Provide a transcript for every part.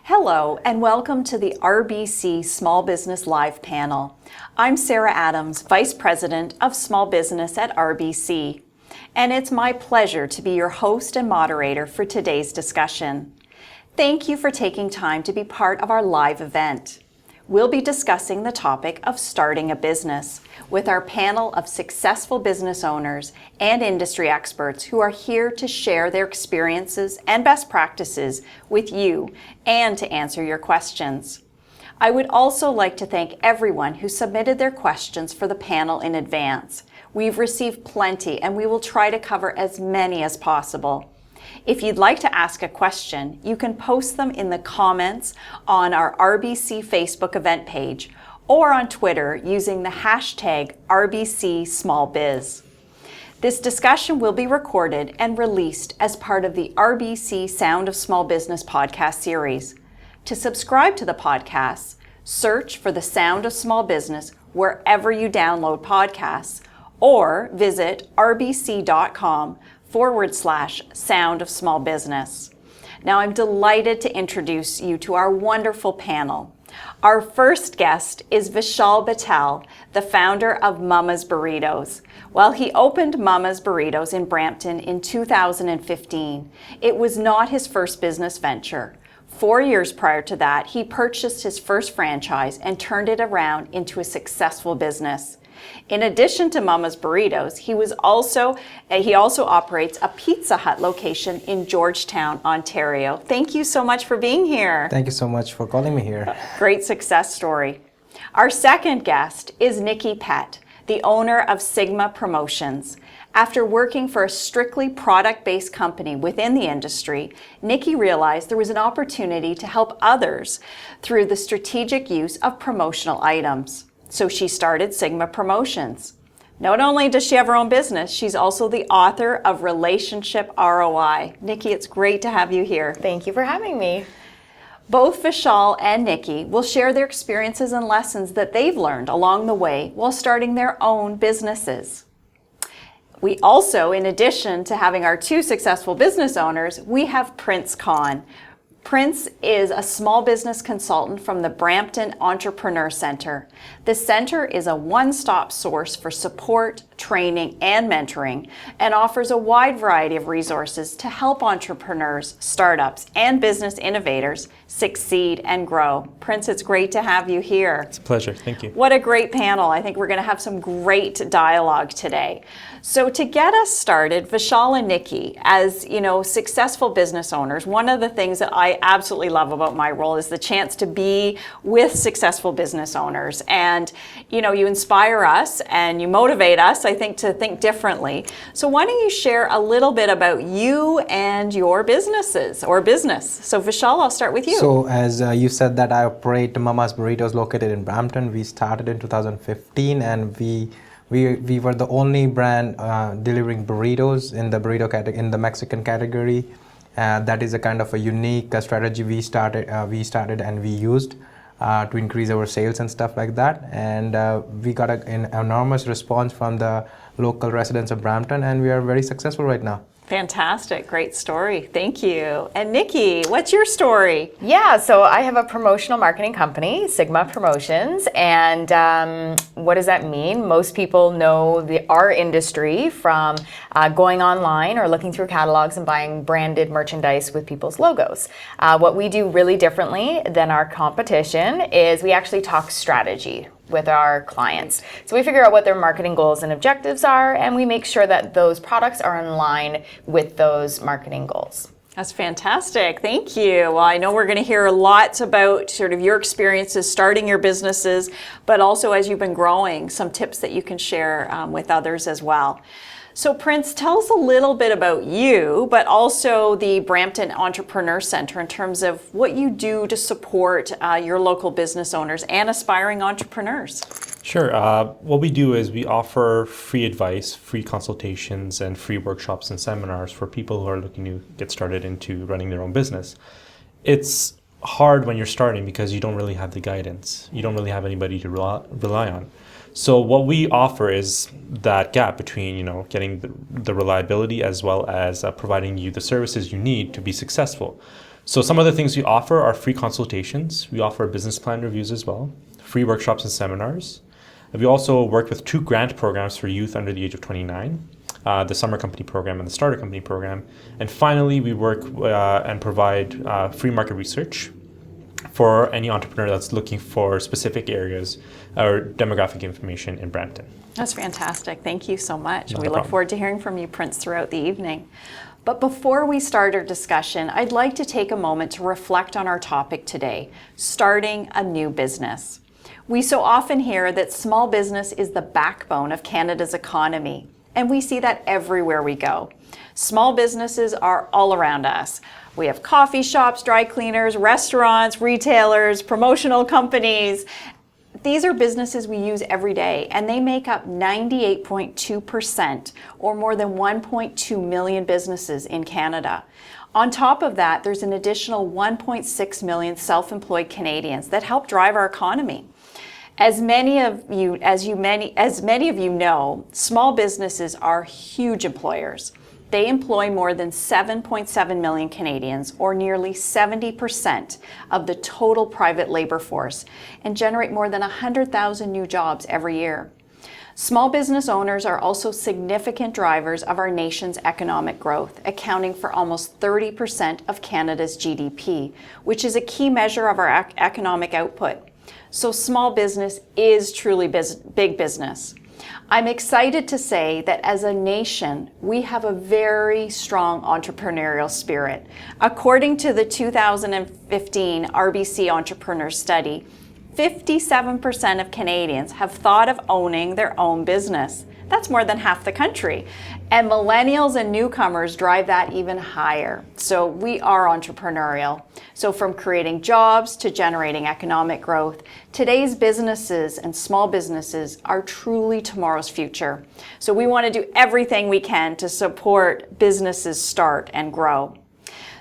Hello and welcome to the RBC Small Business Live panel. I'm Sarah Adams, Vice President of Small Business at RBC, and it's my pleasure to be your host and moderator for today's discussion. Thank you for taking time to be part of our live event. We'll be discussing the topic of starting a business with our panel of successful business owners and industry experts who are here to share their experiences and best practices with you and to answer your questions. I would also like to thank everyone who submitted their questions for the panel in advance. We've received plenty and we will try to cover as many as possible. If you'd like to ask a question, you can post them in the comments on our RBC Facebook event page or on Twitter using the hashtag RBCSmallBiz. This discussion will be recorded and released as part of the RBC Sound of Small Business podcast series. To subscribe to the podcast, search for the Sound of Small Business wherever you download podcasts or visit rbc.com/Sound of Small Business. Now I'm delighted to introduce you to our wonderful panel. Our first guest is Vishal Patel, the founder of Mama's Burritos. While he opened Mama's Burritos in Brampton in 2015, it was not his first business venture. 4 years prior to that, he purchased his first franchise and turned it around into a successful business. In addition to Mama's Burritos, he also operates a Pizza Hut location in Georgetown, Ontario. Thank you so much for being here. Thank you so much for calling me here. Great success story. Our second guest is Nikki Pett, the owner of Sigma Promotions. After working for a strictly product-based company within the industry, Nikki realized there was an opportunity to help others through the strategic use of promotional items. So she started Sigma Promotions. Not only does she have her own business, she's also the author of Relationship ROI. Nikki, it's great to have you here. Thank you for having me. Both Vishal and Nikki will share their experiences and lessons that they've learned along the way while starting their own businesses. We also, in addition to having our two successful business owners, we have Prince Khan. Prince is a small business consultant from the Brampton Entrepreneur Center. The center is a one-stop source for support, training, and mentoring, and offers a wide variety of resources to help entrepreneurs, startups, and business innovators succeed and grow. Prince, it's great to have you here. It's a pleasure. Thank you. What a great panel. I think we're going to have some great dialogue today. So to get us started, Vishal and Nikki, as successful business owners, one of the things that I absolutely love about my role is the chance to be with successful business owners. And you inspire us and you motivate us, I think, to think differently. So why don't you share a little bit about you and your businesses or business? So Vishal, I'll start with you. So as you said that I operate Mama's Burritos located in Brampton. We started in 2015 and we were the only brand delivering burritos in the in the Mexican category. That is a kind of a unique strategy we started and we used to increase our sales and stuff like that. And we got an enormous response from the local residents of Brampton, and we are very successful right now. Fantastic. Great story. Thank you. And Nikki, what's your story? Yeah, so I have a promotional marketing company, Sigma Promotions, and what does that mean? Most people know our industry from going online or looking through catalogs and buying branded merchandise with people's logos. What we do really differently than our competition is we actually talk strategy with our clients. So we figure out what their marketing goals and objectives are, and we make sure that those products are in line with those marketing goals. That's fantastic. Thank you. Well, I know we're going to hear lots about sort of your experiences starting your businesses, but also as you've been growing, some tips that you can share with others as well. So Prince, tell us a little bit about you, but also the Brampton Entrepreneur Center in terms of what you do to support your local business owners and aspiring entrepreneurs. Sure. What we do is we offer free advice, free consultations, and free workshops and seminars for people who are looking to get started into running their own business. It's hard when you're starting because you don't really have the guidance. You don't really have anybody to rely on. So what we offer is that gap between, getting the reliability as well as providing you the services you need to be successful. So some of the things we offer are free consultations. We offer business plan reviews as well, free workshops and seminars. We also work with 2 grant programs for youth under the age of 29, the Summer Company Program and the Starter Company Program. And finally, we work and provide free market research for any entrepreneur that's looking for specific areas or demographic information in Brampton. That's fantastic. Thank you so much. Not We a look problem. forward to hearing from you, Prince, throughout the evening. But before we start our discussion, I'd like to take a moment to reflect on our topic today, starting a new business. We so often hear that small business is the backbone of Canada's economy, and we see that everywhere we go. Small businesses are all around us. We have coffee shops, dry cleaners, restaurants, retailers, promotional companies. These are businesses we use every day, and they make up 98.2%, or more than 1.2 million businesses in Canada. On top of that, there's an additional 1.6 million self-employed Canadians that help drive our economy. As many of you know, small businesses are huge employers. They employ more than 7.7 million Canadians, or nearly 70% of the total private labor force, and generate more than 100,000 new jobs every year. Small business owners are also significant drivers of our nation's economic growth, accounting for almost 30% of Canada's GDP, which is a key measure of our economic output. So small business is truly big business. I'm excited to say that as a nation, we have a very strong entrepreneurial spirit. According to the 2015 RBC Entrepreneur Study, 57% of Canadians have thought of owning their own business. That's more than half the country. And millennials and newcomers drive that even higher. So we are entrepreneurial. So from creating jobs to generating economic growth, today's businesses and small businesses are truly tomorrow's future. So we want to do everything we can to support businesses start and grow.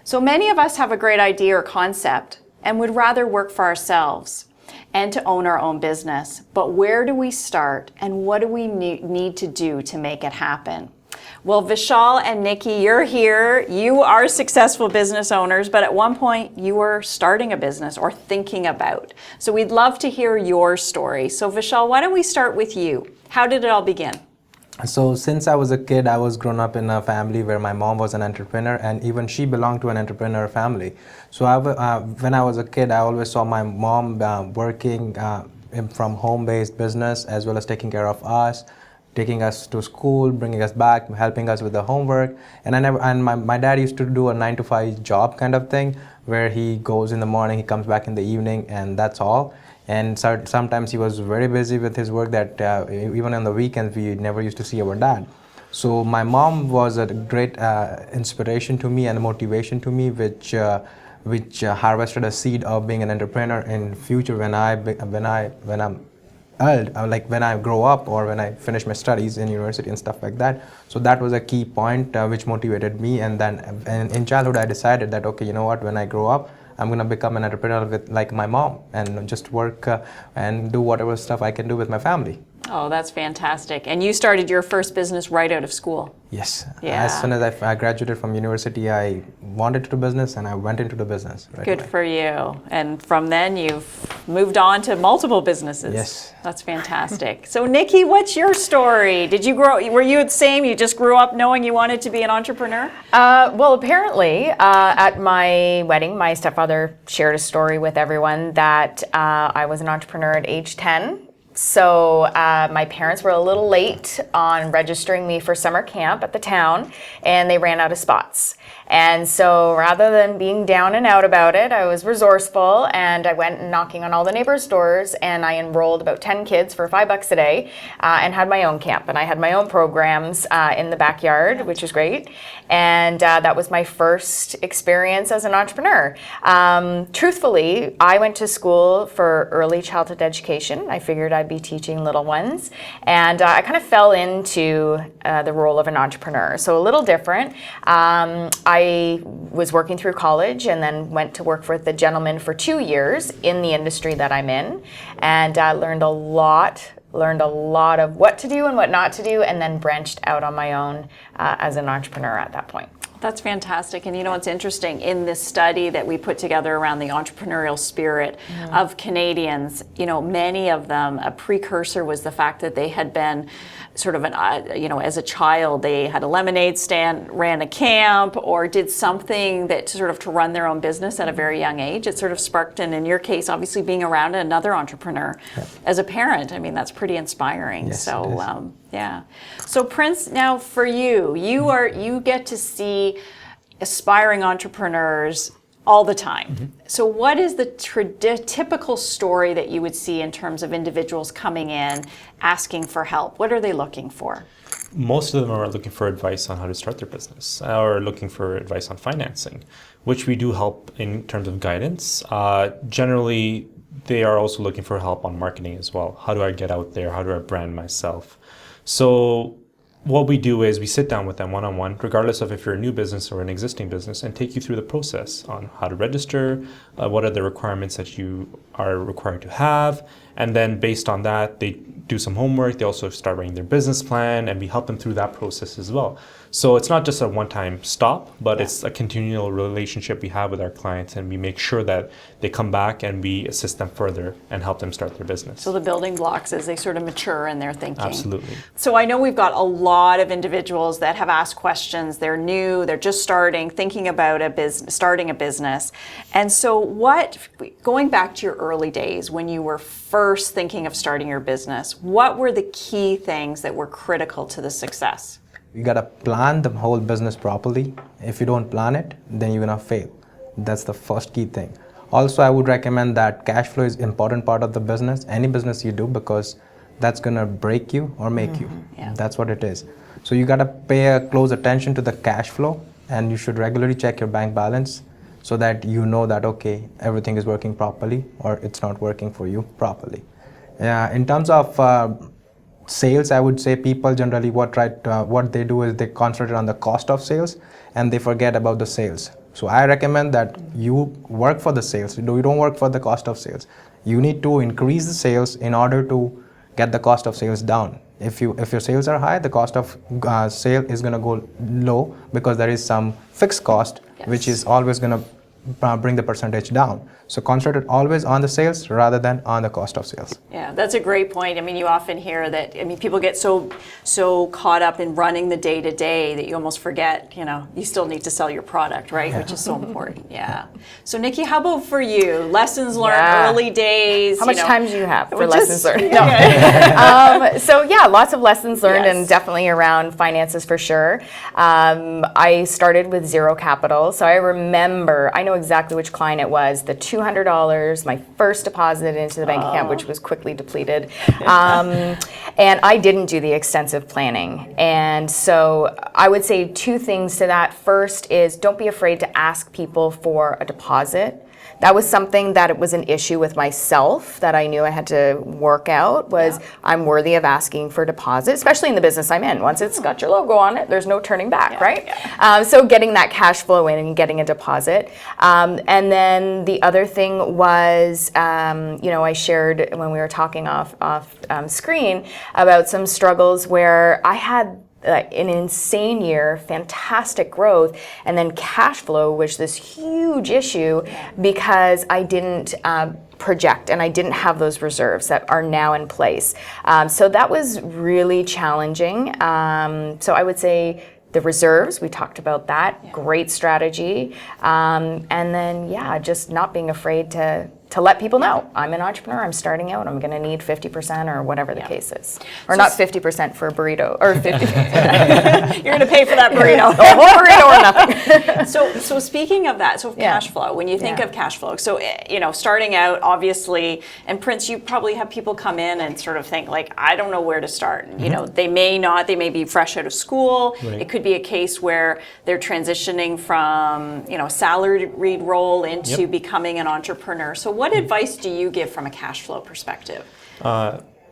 So many of us have a great idea or concept and would rather work for ourselves and to own our own business. But where do we start, and what do we need to do to make it happen? Well, Vishal and Nikki, you're here. You are successful business owners, but at one point you were starting a business or thinking about. So we'd love to hear your story. So Vishal, why don't we start with you? How did it all begin? So since I was a kid, I was grown up in a family where my mom was an entrepreneur, and even she belonged to an entrepreneur family. So when I was a kid, I always saw my mom working from home-based business, as well as taking care of us, taking us to school, bringing us back, helping us with the homework. And my dad used to do a 9-to-5 job kind of thing, where he goes in the morning, he comes back in the evening, and that's all. And so sometimes he was very busy with his work that even on the weekends we never used to see our dad. So my mom was a great inspiration to me and motivation to me, which harvested a seed of being an entrepreneur in future when I'm old, like when I grow up or when I finish my studies in university and stuff like that. So that was a key point which motivated me. And then in childhood I decided that, okay, you know what, when I grow up, I'm going to become an entrepreneur like my mom and just work and do whatever stuff I can do with my family. Oh, that's fantastic. And you started your first business right out of school. Yes. Yeah. As soon as I graduated from university, I wanted to do business and I went into the business right Good away. for you. And from then you've moved on to multiple businesses. Yes. That's fantastic. So Nikki, what's your story? Were you the same? You just grew up knowing you wanted to be an entrepreneur? Well, apparently, at my wedding, my stepfather shared a story with everyone that I was an entrepreneur at age 10. So my parents were a little late on registering me for summer camp at the town, and they ran out of spots. And so rather than being down and out about it, I was resourceful, and I went knocking on all the neighbors' doors, and I enrolled about 10 kids for $5 a day and had my own camp. And I had my own programs in the backyard, which was great. And that was my first experience as an entrepreneur. Truthfully, I went to school for early childhood education. I figured I'd be teaching little ones. And I kind of fell into the role of an entrepreneur. So a little different. I was working through college and then went to work for the gentleman for 2 years in the industry that I'm in, and learned a lot of what to do and what not to do, and then branched out on my own as an entrepreneur at that point. That's fantastic. And you know what's interesting, in this study that we put together around the entrepreneurial spirit of Canadians, you know, many of them, a precursor was the fact that they had been sort of as a child, they had a lemonade stand, ran a camp, or did something that to run their own business at a very young age. It sort of sparked, and in your case, obviously being around another entrepreneur as a parent, I mean, that's pretty inspiring. Yes, so, it is. yeah. So Prince, now for you get to see aspiring entrepreneurs all the time. So what is the typical story that you would see in terms of individuals coming in asking for help? What are they looking for? Most of them are looking for advice on how to start their business or looking for advice on financing, which we do help in terms of guidance. Generally, they are also looking for help on marketing as well. How do I get out there? How do I brand myself? So what we do is we sit down with them one-on-one, regardless of if you're a new business or an existing business, and take you through the process on how to register, what are the requirements that you are required to have, and then based on that, they do some homework. They also start writing their business plan, and we help them through that process as well. So it's not just a one-time stop, but it's a continual relationship we have with our clients, and we make sure that they come back and we assist them further and help them start their business. So the building blocks as they sort of mature in their thinking. Absolutely. So I know we've got a lot of individuals that have asked questions. They're new, they're just starting, thinking about starting a business. And so going back to your early days when you were first thinking of starting your business, what were the key things that were critical to the success? You gotta plan the whole business properly. If you don't plan it, then you're gonna fail. That's the first key thing. Also, I would recommend that cash flow is important part of the business, any business you do, because that's gonna break you or make you. Yeah. That's what it is. So you gotta pay a close attention to the cash flow, and you should regularly check your bank balance so that you know that, okay, everything is working properly or it's not working for you properly. In terms of sales, I would say people generally what they do is they concentrate on the cost of sales and they forget about the sales. So I recommend that you work for the sales. You don't work for the cost of sales. You need to increase the sales in order to get the cost of sales down. If your sales are high, the cost of sale is going to go low because there is some fixed cost, which is always going to bring the percentage down. So concentrate always on the sales rather than on the cost of sales. Yeah, that's a great point. I mean, you often hear that, people get so caught up in running the day to day that you almost forget, you still need to sell your product, right? Which is so important. Yeah. So Nikki, how about for you? Lessons learned, early days. How much time do you have for lessons learned? No. So yeah, lots of lessons learned, and definitely around finances for sure. I started with zero capital. So I know exactly which client it was. The $200, my first deposit into the bank account, which was quickly depleted. And I didn't do the extensive planning. And so I would say two things to that. First is don't be afraid to ask people for a deposit. That was something that it was an issue with myself that I knew I had to work out, was I'm worthy of asking for deposit, especially in the business I'm in. Once it's got your logo on it, there's no turning back, right? Yeah. So getting that cash flow in and getting a deposit. And then the other thing was, I shared when we were talking off screen about some struggles where I had an insane year, fantastic growth, and then cash flow was this huge issue because I didn't project and I didn't have those reserves that are now in place. So that was really challenging. So I would say the reserves, we talked about that, great strategy. And then, just not being afraid to let people know I'm an entrepreneur, I'm starting out, I'm going to need 50% or whatever the case is. Or not 50% for a burrito, or 50%. You're going to pay for that burrito. The whole burrito or nothing. So speaking of that, cash flow, when you think of cash flow, so, starting out, obviously, and Prince, you probably have people come in and sort of think, like, I don't know where to start. They may be fresh out of school. Right. It could be a case where they're transitioning from, a salaried role into becoming an entrepreneur. So what advice do you give from a cash flow perspective?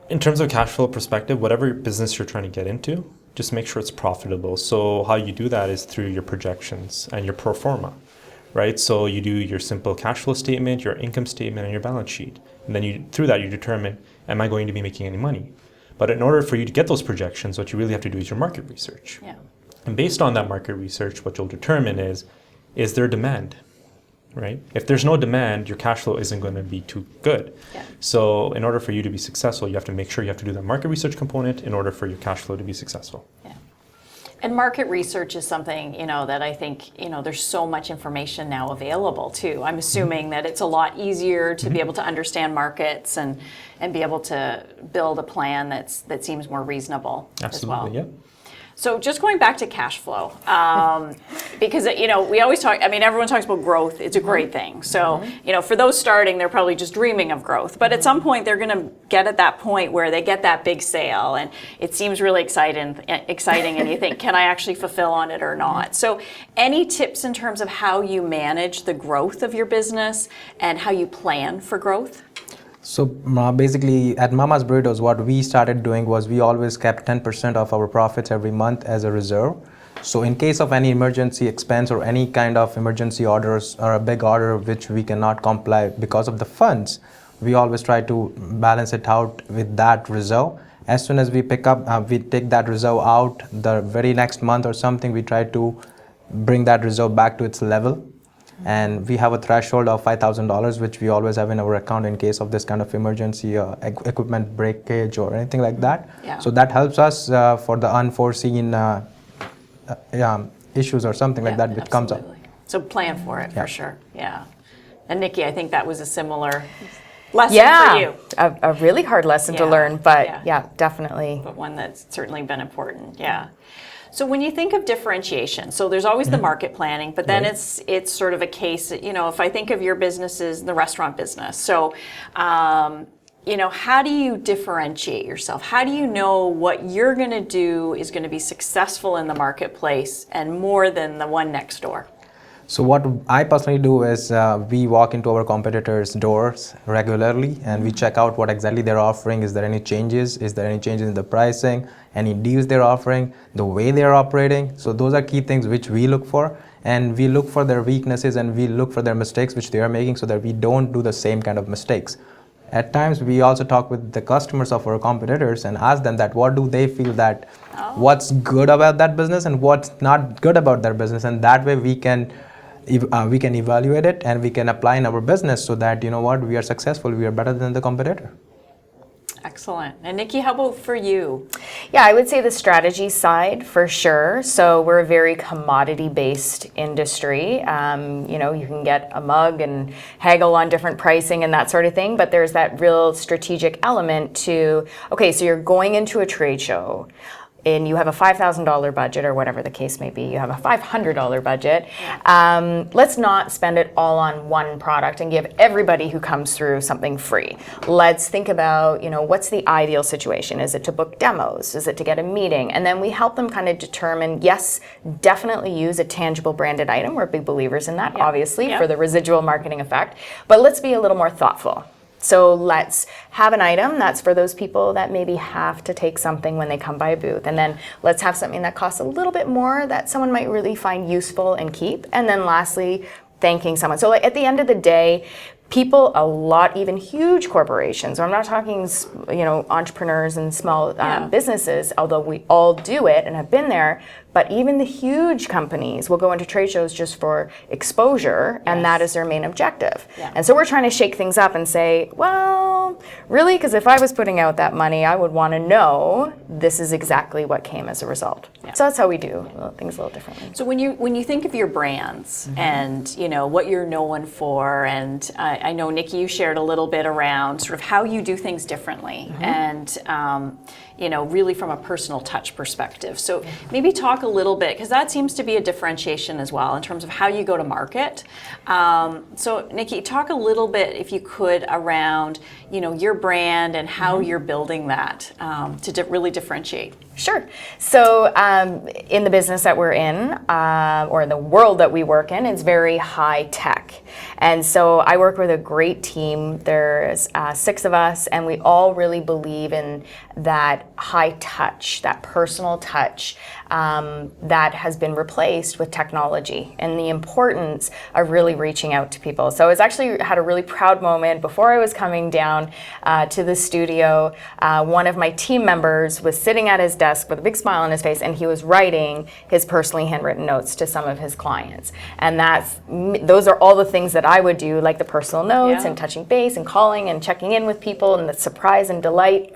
In terms of cash flow perspective, whatever business you're trying to get into, just make sure it's profitable. So how you do that is through your projections and your pro forma, right? So you do your simple cash flow statement, your income statement, and your balance sheet. And then through that you determine, am I going to be making any money? But in order for you to get those projections, what you really have to do is your market research. Yeah. And based on that market research, what you'll determine is there demand, right? If there's no demand, your cash flow isn't going to be too good. Yeah. So in order for you to be successful, you have to make sure you have to do that market research component in order for your cash flow to be successful. Yeah. And market research is something, that I think, there's so much information now available too. I'm assuming that it's a lot easier to be able to understand markets and be able to build a plan that seems more reasonable as well. Absolutely, yeah. So just going back to cash flow, because, we always talk, everyone talks about growth. It's a great thing. So, for those starting, they're probably just dreaming of growth. But at some point, they're going to get at that point where they get that big sale and it seems really exciting and you think, can I actually fulfill on it or not? So any tips in terms of how you manage the growth of your business and how you plan for growth? So basically at Mama's Burritos, what we started doing was we always kept 10% of our profits every month as a reserve. So in case of any emergency expense or any kind of emergency orders or a big order which we cannot comply because of the funds, we always try to balance it out with that reserve. As soon as we take that reserve out the very next month or something, we try to bring that reserve back to its level. And we have a threshold of $5,000, which we always have in our account in case of this kind of emergency equipment breakage or anything like that. Yeah. So that helps us for the unforeseen issues or something like that which comes up. So plan for it, Yeah. for sure. Yeah. And Nikki, I think that was a similar lesson for you. A really hard lesson to Yeah, learn, but yeah. definitely. But one that's certainly been important. Yeah. So when you think of differentiation, so there's always the market planning, but then it's sort of a case, if I think of your businesses, the restaurant business. So, how do you differentiate yourself? How do you know what you're going to do is going to be successful in the marketplace and more than the one next door? So what I personally do is we walk into our competitors' doors regularly and we check out what exactly they're offering. Is there any changes? Is there any changes in the pricing? Any deals they're offering? The way they're operating? So those are key things which we look for, and we look for their weaknesses and we look for their mistakes which they are making so that we don't do the same kind of mistakes. At times we also talk with the customers of our competitors and ask them that what do they feel that what's good about that business and what's not good about their business, and that way we can evaluate it and we can apply in our business so that we are successful, we are better than the competitor. Excellent. And Nikki, how about for you? Yeah, I would say the strategy side for sure. So we're a very commodity-based industry. You can get a mug and haggle on different pricing and that sort of thing, but there's that real strategic element to, okay, so you're going into a trade show and you have a $5,000 budget or whatever the case may be, you have a $500 budget, let's not spend it all on one product and give everybody who comes through something free. Let's think about, what's the ideal situation? Is it to book demos? Is it to get a meeting? And then we help them kind of determine, yes, definitely use a tangible branded item. We're big believers in that, obviously, for the residual marketing effect. But let's be a little more thoughtful. So let's have an item that's for those people that maybe have to take something when they come by a booth. And then let's have something that costs a little bit more that someone might really find useful and keep. And then lastly, thanking someone. So at the end of the day, people, a lot, even huge corporations, I'm not talking, entrepreneurs and small businesses, although we all do it and have been there, but even the huge companies will go into trade shows just for exposure, and that is their main objective. And so we're trying to shake things up and say, well, really? Because if I was putting out that money, I would want to know this is exactly what came as a result. So that's how we do things a little differently. So when you think of your brands and what you're known for, and I know Nikki, you shared a little bit around sort of how you do things differently, and really from a personal touch perspective. So maybe talk a little bit, because that seems to be a differentiation as well in terms of how you go to market. So Nikki, talk a little bit, if you could, around your brand and how you're building that to really differentiate. Sure. So in the business that we're in, or in the world that we work in, it's very high tech. And so I work with a great team. There's 6 of us, and we all really believe in that high touch, that personal touch. that has been replaced with technology, and the importance of really reaching out to people. So I was actually had a really proud moment before I was coming down to the studio. One of my team members was sitting at his desk with a big smile on his face, and he was writing his personally handwritten notes to some of his clients. And those are all the things that I would do, like the personal notes and touching base and calling and checking in with people and the surprise and delight,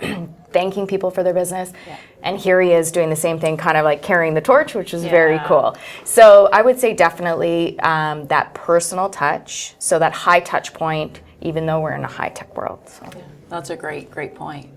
thanking people for their business. Yeah. And here he is doing the same thing, kind of like carrying the torch, which is very cool. So I would say definitely that personal touch, so that high touch point, even though we're in a high tech world. So. Yeah, that's a great point.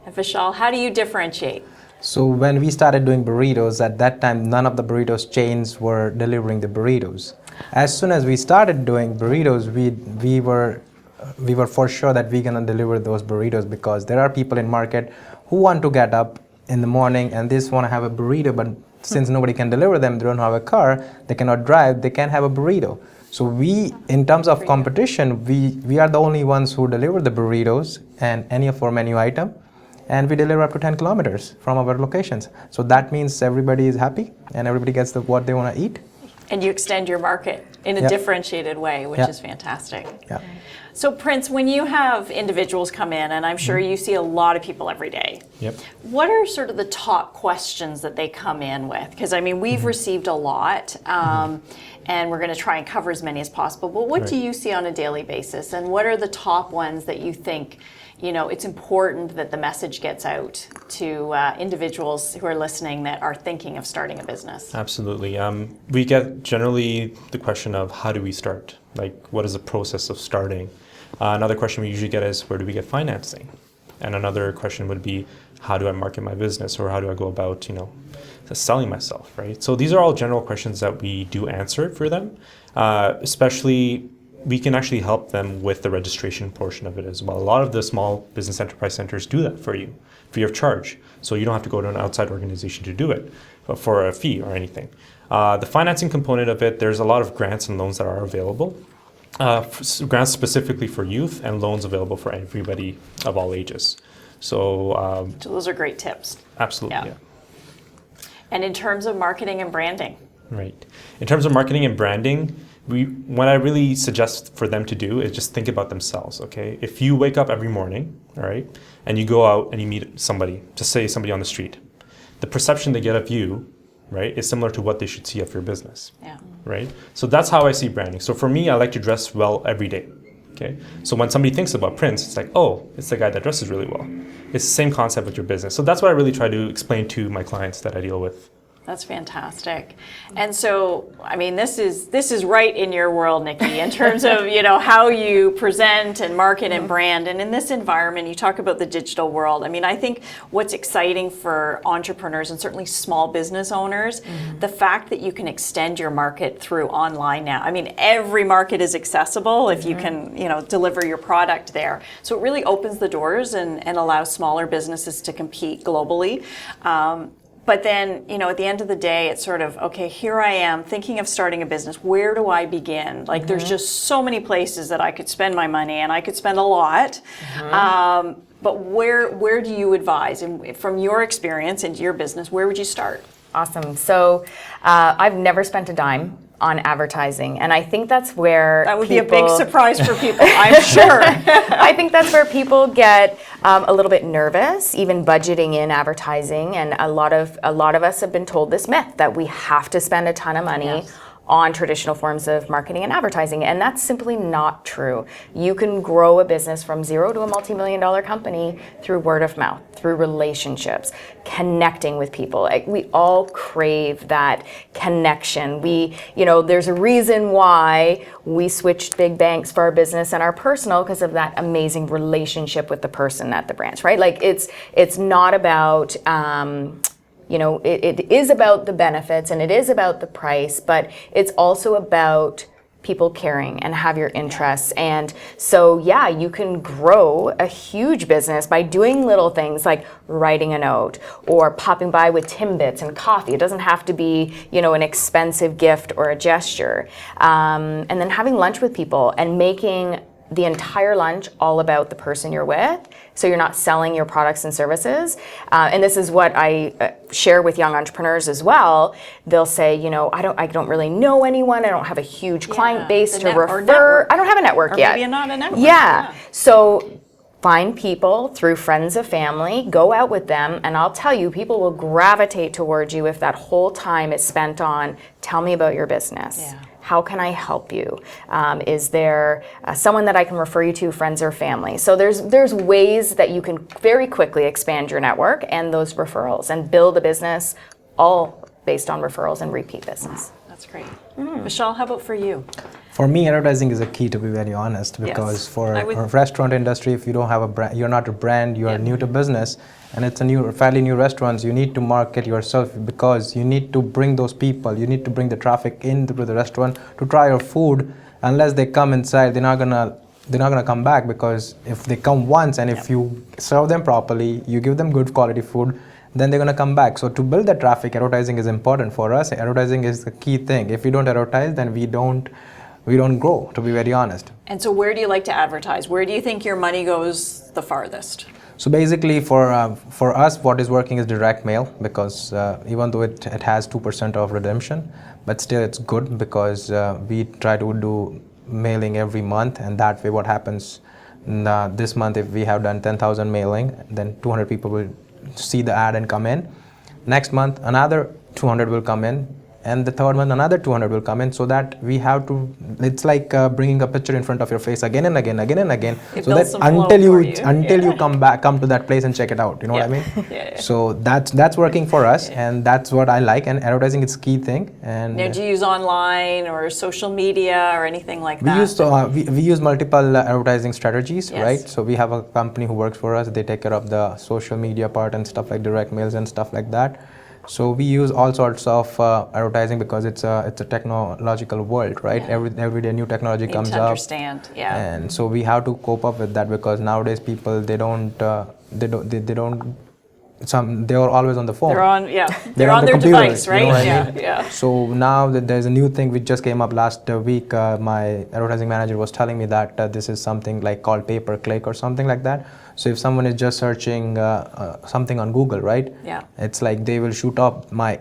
And Vishal, how do you differentiate? So when we started doing burritos, at that time, none of the burritos chains were delivering the burritos. As soon as we started doing burritos, we were for sure that we're gonna deliver those burritos, because there are people in market who want to get up in the morning and they just want to have a burrito, but since nobody can deliver them, they don't have a car, they cannot drive, they can't have a burrito. So we, in terms of competition, we are the only ones who deliver the burritos and any of our menu item, and we deliver up to 10 kilometers from our locations. So that means everybody is happy and everybody gets what they want to eat. And you extend your market in a differentiated way, which is fantastic. Yeah. So Prince, when you have individuals come in, and I'm sure you see a lot of people every day, what are sort of the top questions that they come in with? Because I mean, we've received a lot, and we're going to try and cover as many as possible, but what do you see on a daily basis? And what are the top ones that you think, it's important that the message gets out to individuals who are listening that are thinking of starting a business? Absolutely. We get generally the question of how do we start? Like, what is the process of starting? Another question we usually get is, where do we get financing? And another question would be, how do I market my business, or how do I go about, selling myself, right? So these are all general questions that we do answer for them, especially we can actually help them with the registration portion of it as well. A lot of the small business enterprise centers do that for you, free of charge. So you don't have to go to an outside organization to do it for a fee or anything. The financing component of it, there's a lot of grants and loans that are available. Grants specifically for youth, and loans available for everybody of all ages. So those are great tips. Absolutely, yeah. And in terms of marketing and branding? Right. In terms of marketing and branding, what I really suggest for them to do is just think about themselves, okay? If you wake up every morning, all right, and you go out and you meet somebody, just say somebody on the street, the perception they get of you, right, is similar to what they should see of your business, right? So that's how I see branding. So for me, I like to dress well every day, okay? So when somebody thinks about Prince, it's like, oh, it's the guy that dresses really well. It's the same concept with your business. So that's what I really try to explain to my clients that I deal with. That's fantastic. And so, I mean, this is right in your world, Nikki, in terms of, how you present and market and brand. And in this environment, you talk about the digital world. I mean, I think what's exciting for entrepreneurs and certainly small business owners, the fact that you can extend your market through online now. I mean, every market is accessible if you can, deliver your product there. So it really opens the doors and allows smaller businesses to compete globally. But then, at the end of the day, it's sort of, okay, here I am thinking of starting a business. Where do I begin? Like, there's just so many places that I could spend my money, and I could spend a lot. But where do you advise? And from your experience into your business, where would you start? Awesome. So I've never spent a dime on advertising, and I think that's where that would be a big surprise for people, I'm sure. I think that's where people get a little bit nervous, even budgeting in advertising, and a lot of us have been told this myth that we have to spend a ton of money on traditional forms of marketing and advertising, and that's simply not true. You can grow a business from zero to a multi-million-dollar company through word of mouth, through relationships, connecting with people. We all crave that connection. There's a reason why we switched big banks for our business and our personal, because of that amazing relationship with the person at the branch, right? Like it's not about it is about the benefits and it is about the price, but it's also about people caring and have your interests. And so, you can grow a huge business by doing little things like writing a note or popping by with Timbits and coffee. It doesn't have to be, an expensive gift or a gesture. And then having lunch with people and making the entire lunch all about the person you're with. So you're not selling your products and services. And this is what I share with young entrepreneurs as well. They'll say, you know, I don't really know anyone. I don't have a huge client base to refer. I don't have a network yet. Or maybe not a network. Yeah. So find people through friends of family, go out with them, and I'll tell you, people will gravitate towards you if that whole time is spent on, tell me about your business. Yeah. How can I help you? Is there someone that I can refer you to, friends or family? So there's ways that you can very quickly expand your network and those referrals and build a business all based on referrals and repeat business. That's great. Vishal, how about for you? For me, advertising is a key, to be very honest, because for a restaurant industry, if you don't have a brand, you're not a brand, you are new to business, and it's a fairly new restaurant, you need to market yourself because you need to bring those people, you need to bring the traffic into the restaurant to try your food. Unless they come inside, they're not gonna come back, because if they come once and if you serve them properly, you give them good quality food, then they're gonna come back. So to build that traffic, advertising is important for us. Advertising is the key thing. If we don't advertise, then we don't grow, to be very honest. And so where do you like to advertise? Where do you think your money goes the farthest? So basically for us, what is working is direct mail, because even though it has 2% of redemption, but still it's good, because we try to do mailing every month, and that way what happens this month, if we have done 10,000 mailing, then 200 people will see the ad and come in. Next month another 200 will come in, and the third month another 200 will come in, so that we have to, it's like bringing a picture in front of your face again and again, so that until you come to that place and check it out, you know what I mean? So that's working for us, and that's what I like, and advertising is key thing. And now, do you use online or social media or anything like that? We use multiple advertising strategies, right? So we have a company who works for us, they take care of the social media part and stuff like direct mails and stuff like that. So we use all sorts of advertising, because it's a technological world, right? Every day new technology comes up. Understand, And so we have to cope up with that, because nowadays people they are always on the phone. They're on their device, right? You know what I mean? So now that there's a new thing which just came up last week, my advertising manager was telling me that this is something like called pay-per-click or something like that. So if someone is just searching something on Google, right? It's like they will shoot up my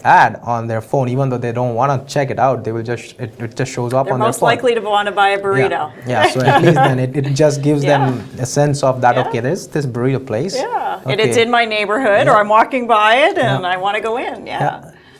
ad on their phone, even though they don't want to check it out. They will just it just shows up on their phone. They're most likely to want to buy a burrito. So at least then it just gives them a sense of that. Okay, there's this burrito place. And it's in my neighborhood, or I'm walking by it, and I want to go in.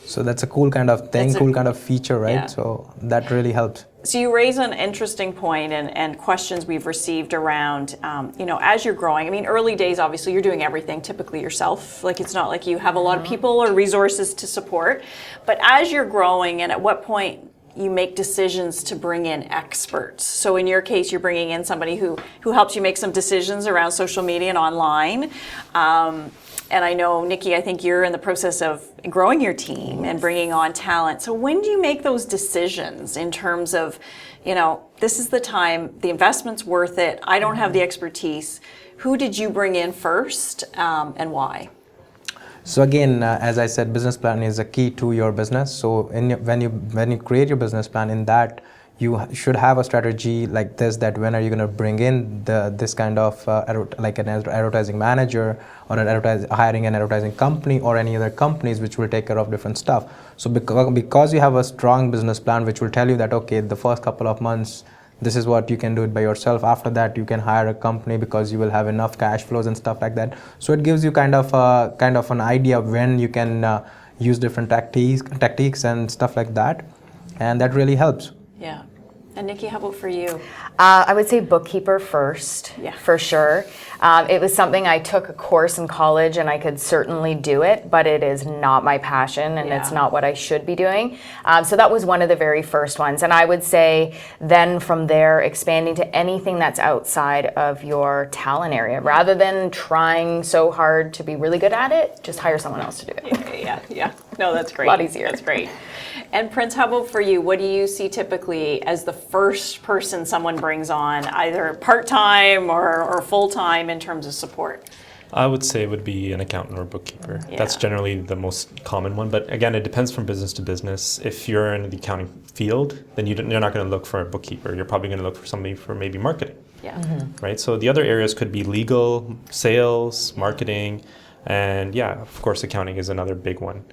So that's a cool kind of thing, cool kind of feature, right? So that really helps. So you raise an interesting point, and questions we've received around, as you're growing. I mean, early days, obviously, you're doing everything typically yourself. Like, it's not like you have a lot of people or resources to support. But as you're growing, and at what point you make decisions to bring in experts. So in your case, you're bringing in somebody who helps you make some decisions around social media and online. And I know, Nikki, I think you're in the process of growing your team and bringing on talent. So when do you make those decisions in terms of, this is the time, the investment's worth it, I don't have the expertise. Who did you bring in first, and why? So again, as I said, business plan is a key to your business. So when you create your business plan, in that you should have a strategy like this, that when are you going to bring in this kind of like an advertising manager, or hiring an advertising company, or any other companies which will take care of different stuff. So because you have a strong business plan which will tell you that, okay, the first couple of months, this is what you can do it by yourself. After that, you can hire a company, because you will have enough cash flows and stuff like that. So it gives you kind of an idea of when you can use different tactics and stuff like that, and that really helps. Yeah. And Nikki, how about for you? I would say bookkeeper first, for sure. It was something I took a course in college, and I could certainly do it, but it is not my passion, and it's not what I should be doing. So that was one of the very first ones. And I would say then from there, expanding to anything that's outside of your talent area. Rather than trying so hard to be really good at it, just hire someone else to do it. No, that's great. A lot easier. That's great. And Prince, how about for you? What do you see typically as the first person someone brings on, either part-time or full-time, in terms of support? I would say it would be an accountant or bookkeeper. That's generally the most common one. But again, it depends from business to business. If you're in the accounting field, then you're not going to look for a bookkeeper. You're probably going to look for somebody for maybe marketing. Right? So the other areas could be legal, sales, marketing, and of course, accounting is another big one.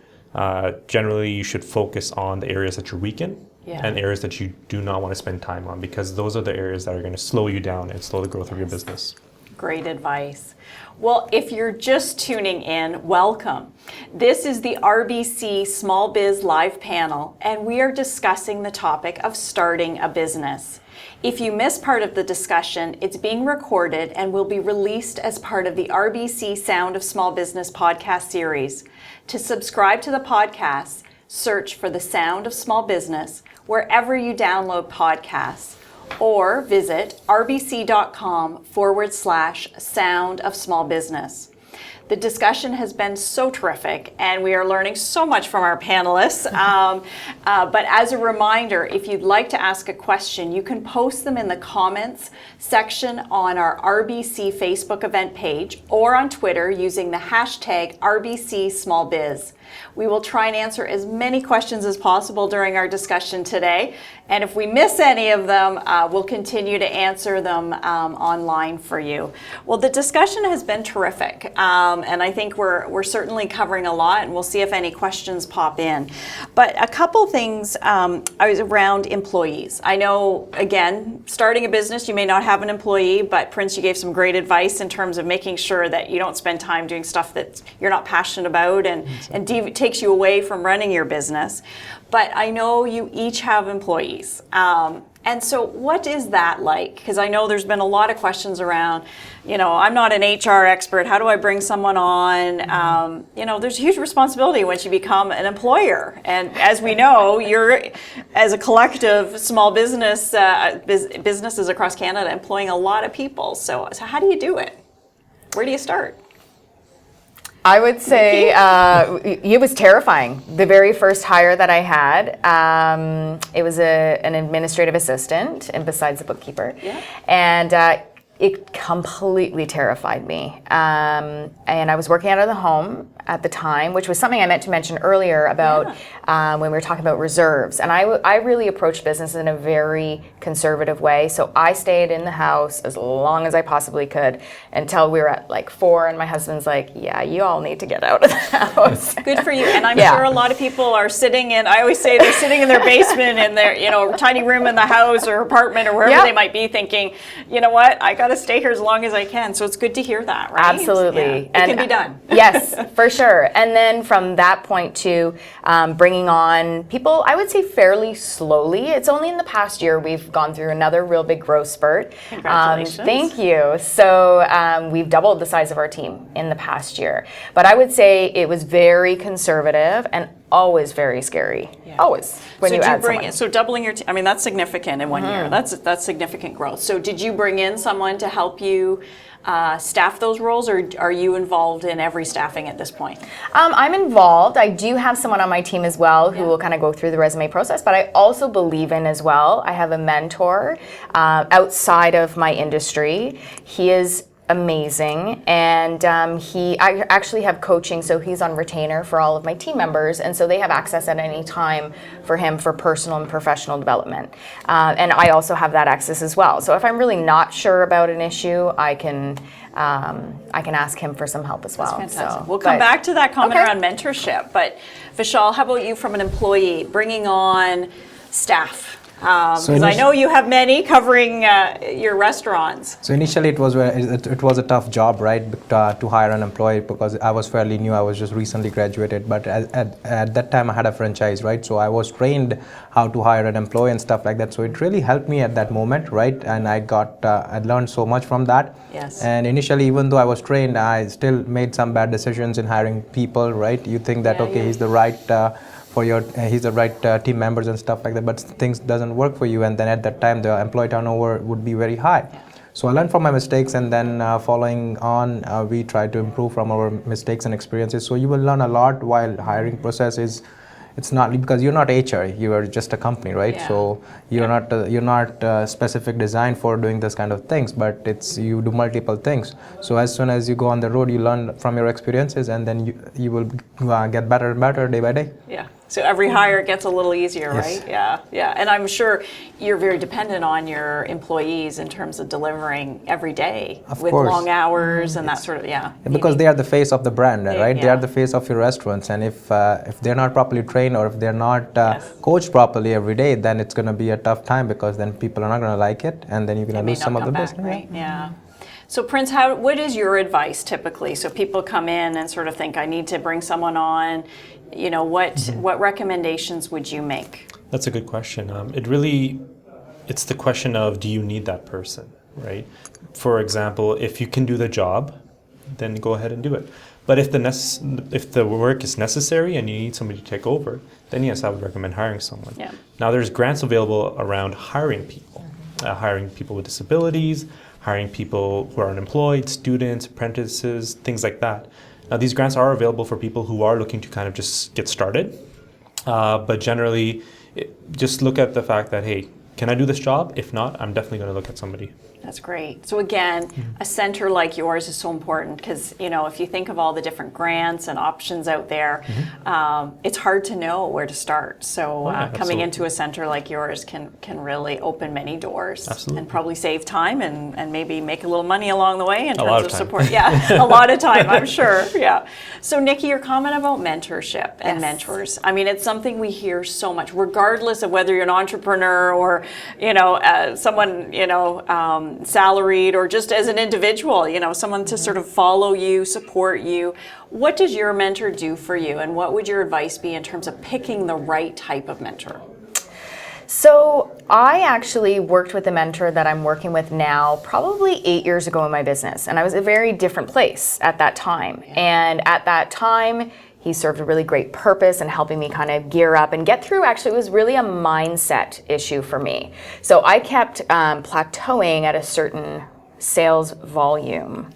Generally, you should focus on the areas that you're weak in and areas that you do not want to spend time on, because those are the areas that are going to slow you down and slow the growth of your business. Great advice. Well, if you're just tuning in, welcome. This is the RBC Small Biz Live panel, and we are discussing the topic of starting a business. If you missed part of the discussion, it's being recorded and will be released as part of the RBC Sound of Small Business podcast series. To subscribe to the podcast, search for the Sound of Small Business wherever you download podcasts, or visit rbc.com/sound of small business. The discussion has been so terrific, and we are learning so much from our panelists. But as a reminder, if you'd like to ask a question, you can post them in the comments section on our RBC Facebook event page or on Twitter using the hashtag RBCSmallBiz. We will try and answer as many questions as possible during our discussion today. And if we miss any of them, we'll continue to answer them online for you. Well, the discussion has been terrific. And I think we're certainly covering a lot, and we'll see if any questions pop in. But a couple things I was around employees. I know, again, starting a business, you may not have an employee, but Prince, you gave some great advice in terms of making sure that you don't spend time doing stuff that you're not passionate about and takes you away from running your business. But I know you each have employees. And so what is that like? Because I know there's been a lot of questions around, I'm not an HR expert. How do I bring someone on? There's a huge responsibility once you become an employer. And as we know, you're, as a collective small business, businesses across Canada, employing a lot of people. So how do you do it? Where do you start? I would say it was terrifying. The very first hire that I had, it was an administrative assistant, and besides the bookkeeper, and it completely terrified me. And I was working out of the home at the time, which was something I meant to mention earlier about when we were talking about reserves. And I really approached business in a very conservative way. So I stayed in the house as long as I possibly could until we were at like 4, and my husband's like, yeah, you all need to get out of the house. Good for you. And I'm sure a lot of people are sitting in, I always say they're sitting in their basement in their, tiny room in the house or apartment or wherever they might be, thinking, you know what, I got to stay here as long as I can. So it's good to hear that, right? Absolutely. Yeah. It can be done. Yes, for sure. And then from that point to bringing on people, I would say fairly slowly. It's only in the past year we've gone through another real big growth spurt. Congratulations. Thank you. So we've doubled the size of our team in the past year. But I would say it was very conservative and always very scary. Always. When you add someone. So doubling your team, that's significant in 1 year. That's significant growth. So did you bring in someone to help you staff those roles, or are you involved in every staffing at this point? I'm involved. I do have someone on my team as well who will kind of go through the resume process, but I also believe in as well. I have a mentor outside of my industry. He is amazing, and I actually have coaching, so he's on retainer for all of my team members, and so they have access at any time for him for personal and professional development, and I also have that access as well. So if I'm really not sure about an issue, I can ask him for some help as well. That's fantastic. We'll come back to that comment around mentorship, but Vishal, how about you from an employee, bringing on staff? Because I know you have many covering your restaurants. So initially it was a tough job, right, to hire an employee, because I was fairly new. I was just recently graduated, but at that time I had a franchise, right? So I was trained how to hire an employee and stuff like that. So it really helped me at that moment, right? And I learned so much from that. Yes. And initially, even though I was trained, I still made some bad decisions in hiring people, right? You think that he's the right he's the right team members and stuff like that, but things doesn't work for you, and then at that time the employee turnover would be very high. So I learned from my mistakes, and then following on, we try to improve from our mistakes and experiences. So you will learn a lot while hiring process is it's not because you're not HR, you are just a company, right? Yeah. So you're not specific designed for doing this kind of things, but it's you do multiple things. So as soon as you go on the road, you learn from your experiences, and then you will get better and better day by day. Yeah. So every hire gets a little easier, Yes. right? Yeah, yeah. And I'm sure you're very dependent on your employees in terms of delivering every day Of with course. long hours and that sort of, Because they are the face of the brand, right? They yeah. are the face of your restaurants, and if they're not properly trained or if they're not Yes. coached properly every day, then it's going to be a tough time because then people are not going to like it, and then you're going to may lose not some of come the back, business. right? Yeah. So Prince, what is your advice typically? So people come in and sort of think, I need to bring someone on. You know, what recommendations would you make? That's a good question. It's the question of, do you need that person, right? For example, if you can do the job, then go ahead and do it. But if the work is necessary and you need somebody to take over, then yes, I would recommend hiring someone. Yeah. Now there's grants available around hiring people with disabilities, hiring people who are unemployed, students, apprentices, things like that. Now these grants are available for people who are looking to kind of just get started. But generally, just look at the fact that, hey, can I do this job? If not, I'm definitely going to look at somebody. That's great. So again, a center like yours is so important because, you know, if you think of all the different grants and options out there, it's hard to know where to start. So coming absolutely. into a center like yours can really open many doors. Absolutely. And probably save time and maybe make a little money along the way in lot terms of of time. support. Yeah, a lot of time, I'm sure. Yeah. So Nikki, your comment about mentorship and Yes. mentors. I mean, it's something we hear so much, regardless of whether you're an entrepreneur or, you know, someone, you know, salaried or just as an individual, you know, someone to sort of follow you, support you. What does your mentor do for you, and what would your advice be in terms of picking the right type of mentor? So I actually worked with a mentor that I'm working with now probably 8 years ago in my business, and I was a very different place at that time. And at that time, he served a really great purpose in helping me kind of gear up and get through. Actually, it was really a mindset issue for me. So I kept plateauing at a certain sales volume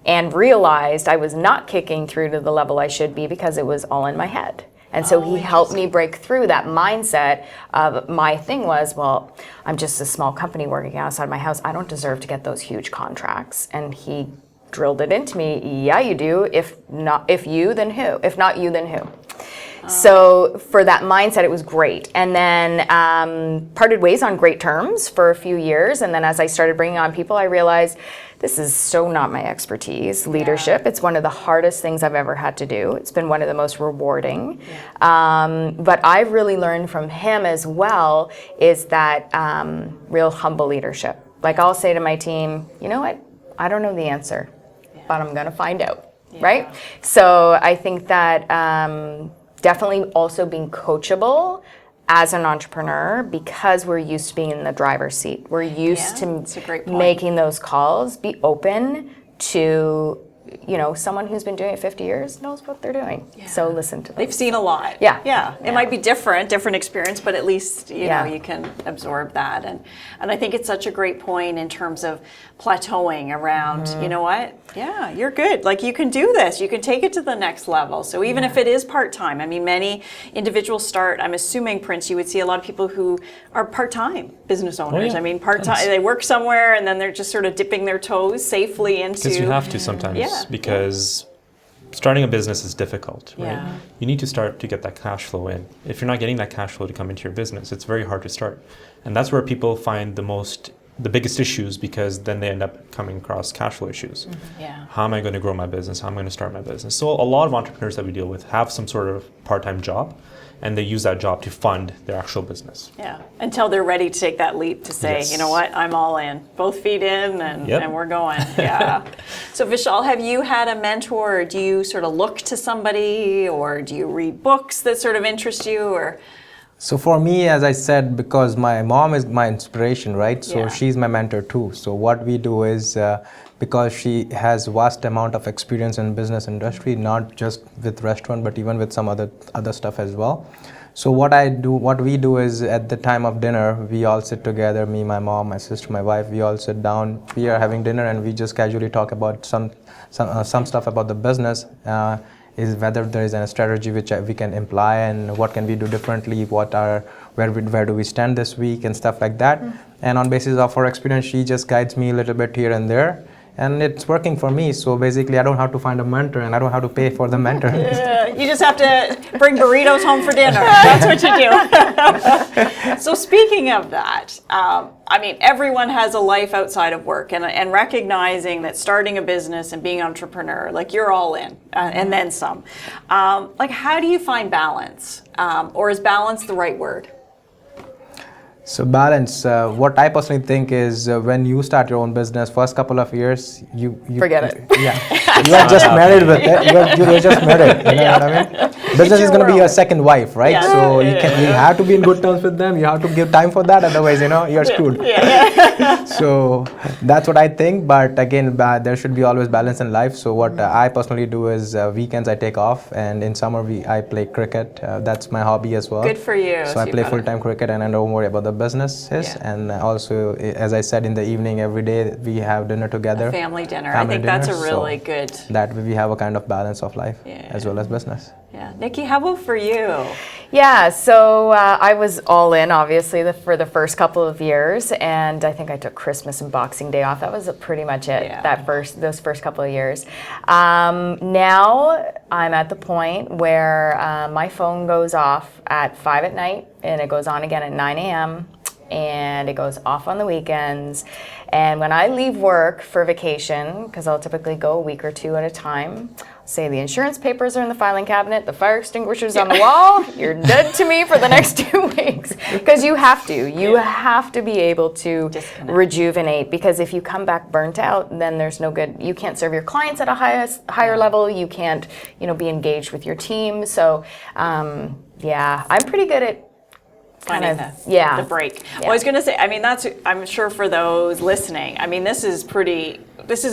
and realized I was not kicking through to the level I should be because it was all in my head. And so he helped me break through that mindset of my thing was, well, I'm just a small company working outside my house. I don't deserve to get those huge contracts. And he drilled it into me. Yeah, you do. If you, then who? If not you, then who? So for that mindset, it was great. And then parted ways on great terms for a few years. And then as I started bringing on people, I realized this is so not my expertise, leadership. It's one of the hardest things I've ever had to do. It's been one of the most rewarding. But I've really learned from him as well is that real humble leadership. Like I'll say to my team, you know what? I don't know the answer, but I'm going to find out, right? So I think that definitely also being coachable as an entrepreneur because we're used to being in the driver's seat. We're used that's a great to point. making those calls. Be open to, you know, someone who's been doing it 50 years knows what they're doing. So listen to them. They've seen a lot. Yeah. Yeah. It might be different experience, but at least, you know, Yeah. you can absorb that. And I think it's such a great point in terms of plateauing around, you know what? Yeah, you're good. Like you can do this. You can take it to the next level. So even if it is part-time, I mean, many individuals start, I'm assuming, Prince, you would see a lot of people who are part-time business owners. yeah. I mean, part-time, they work somewhere and then they're just sort of dipping their toes safely into. Because you have to sometimes, because starting a business is difficult, right? Yeah. You need to start to get that cash flow in. If you're not getting that cash flow to come into your business, it's very hard to start. And that's where people find the biggest issues because then they end up coming across cash flow issues. Yeah. How am I going to grow my business? How am I going to start my business? So a lot of entrepreneurs that we deal with have some sort of part-time job and they use that job to fund their actual business. Yeah, until they're ready to take that leap to say, Yes. you know what, I'm all in. Both feet in and, Yep. and we're going. Yeah. So Vishal, have you had a mentor or do you sort of look to somebody or do you read books that sort of interest you or? So for me, as I said, because my mom is my inspiration, right? So Yeah. she's my mentor too. So what we do is, because she has vast amount of experience in business industry, not just with restaurant, but even with some other stuff as well. So what we do is at the time of dinner, we all sit together, me, my mom, my sister, my wife, we all sit down, we are having dinner and we just casually talk about some stuff about the business. is whether there is a strategy which we can imply and what can we do differently, where do we stand this week and stuff like that. And on basis of her experience, she just guides me a little bit here and there. And it's working for me. So basically, I don't have to find a mentor and I don't have to pay for the mentor. You just have to bring burritos home for dinner. That's what you do. So speaking of that, I mean, everyone has a life outside of work, and recognizing that starting a business and being an entrepreneur, like you're all in, and then some. Like, how do you find balance? Or is balance the right word? So balance, what I personally think is when you start your own business, first couple of years, you Forget it. Yeah, you are just married with it. You're just married. You know what I mean? Business is going to be your second wife, right? Yeah. So you have to be in good terms with them. You have to give time for that. Otherwise, you're screwed. So that's what I think. But again, there should be always balance in life. So what I personally do is weekends I take off, and in summer I play cricket. That's my hobby as well. Good for you. So I play full-time cricket, and I don't worry about the businesses. Yeah. And also, as I said, in the evening every day we have dinner together. Family dinner. I think that's a really good. That way we have a kind of balance of life Yeah. as well as business. Yeah, Nikki, how about for you? Yeah, so I was all in, obviously, for the first couple of years, and I think I took Christmas and Boxing Day off. That was pretty much it. Yeah. Those first couple of years. Now I'm at the point where my phone goes off at 5 at night, and it goes on again at 9 a.m. and it goes off on the weekends. And when I leave work for vacation, because I'll typically go a week or two at a time, say the insurance papers are in the filing cabinet, the fire extinguisher's on the wall, you're dead to me for the next 2 weeks. Because you have to. You have to be able to rejuvenate, because if you come back burnt out, then there's no good. You can't serve your clients at a higher level. You can't, be engaged with your team. So, yeah, I'm pretty good at Finding the break. Yeah. Well, I was going to say, I mean, I'm sure for those listening, I mean, this is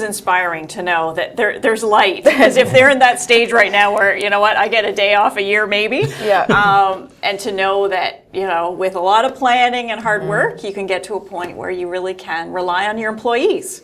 inspiring to know that there's light. Because if they're in that stage right now where, you know what, I get a day off a year maybe. Yeah. And to know that, with a lot of planning and hard work, you can get to a point where you really can rely on your employees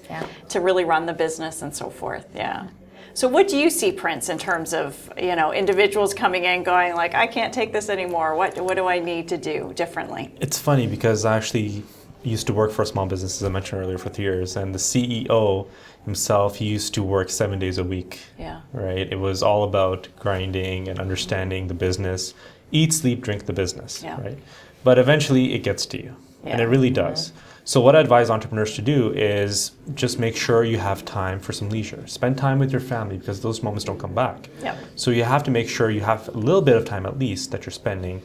to really run the business and so forth. Yeah. So what do you see, Prince, in terms of, individuals coming in going like, I can't take this anymore. What do I need to do differently? It's funny because I actually used to work for a small business, as I mentioned earlier, for 3 years. And the CEO himself, he used to work 7 days a week. Yeah. Right? It was all about grinding and understanding the business. Eat, sleep, drink the business. Yeah. Right? But eventually it gets to you. Yeah. And it really does. So what I advise entrepreneurs to do is just make sure you have time for some leisure. Spend time with your family, because those moments don't come back. Yeah. So you have to make sure you have a little bit of time at least that you're spending,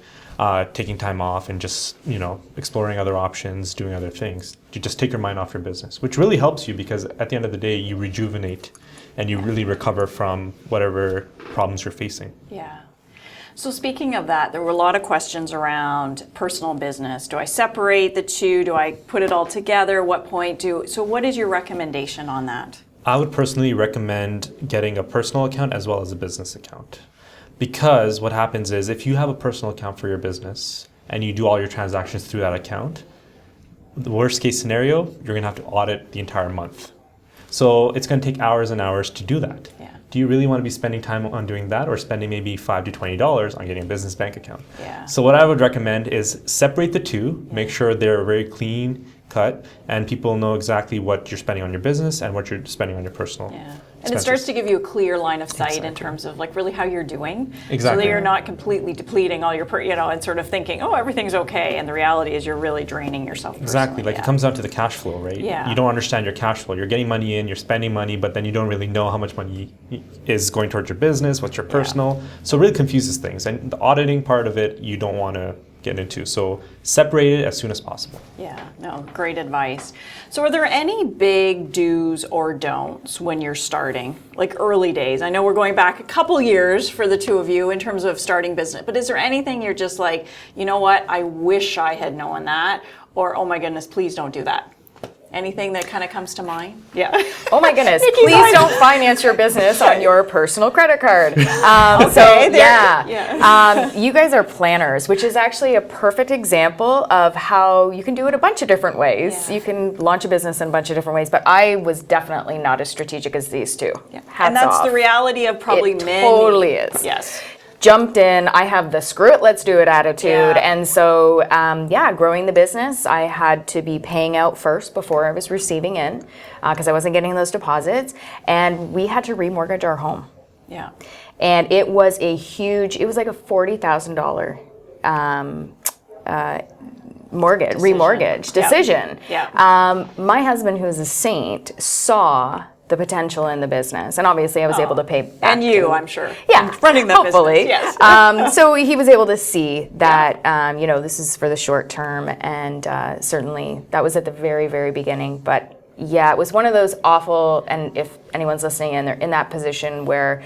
taking time off and just, exploring other options, doing other things. You just take your mind off your business, which really helps you, because at the end of the day, you rejuvenate and you really recover from whatever problems you're facing. Yeah. So speaking of that, there were a lot of questions around personal business. Do I separate the two? Do I put it all together? What point so what is your recommendation on that? I would personally recommend getting a personal account as well as a business account. Because what happens is, if you have a personal account for your business and you do all your transactions through that account, the worst case scenario, you're going to have to audit the entire month. So it's going to take hours and hours to do that. Yeah. Do you really want to be spending time on doing that, or spending maybe $5 to $20 on getting a business bank account? Yeah. So what I would recommend is separate the two, make sure they're very clean cut, and people know exactly what you're spending on your business and what you're spending on your personal And it starts to give you a clear line of sight in terms of like really how you're doing. Exactly. So that you're not completely depleting all your, and sort of thinking, oh, everything's okay. And the reality is you're really draining yourself personally. Exactly. Like it comes down to the cash flow, right? Yeah. You don't understand your cash flow. You're getting money in, you're spending money, but then you don't really know how much money is going towards your business, what's your personal. So it really confuses things. And the auditing part of it, you don't want to get into. So separate it as soon as possible. Yeah, no, great advice. So are there any big do's or don'ts when you're starting, like early days? I know we're going back a couple years for the two of you in terms of starting business, but is there anything you're just like, you know what, I wish I had known that, or oh my goodness, please don't do that? Anything that kind of comes to mind? Yeah. Oh my goodness, please don't finance your business on your personal credit card. You guys are planners, which is actually a perfect example of how you can do it a bunch of different ways. Yeah. You can launch a business in a bunch of different ways, but I was definitely not as strategic as these two. Yeah. Hats And that's off. the reality of probably It many. totally is. Yes. Jumped in, I have the screw it, let's do it attitude. Yeah. And so, growing the business, I had to be paying out first before I was receiving in because I wasn't getting those deposits. And we had to remortgage our home. Yeah. And it was like a $40,000 remortgage decision. Yeah. My husband, who is a saint, saw the potential in the business, and obviously I was able to pay back. And you, I'm sure. Yeah, Running the hopefully. business. Yes. So he was able to see that, this is for the short term, and certainly that was at the very, very beginning. But yeah, it was one of those awful, and if anyone's listening and they're in that position where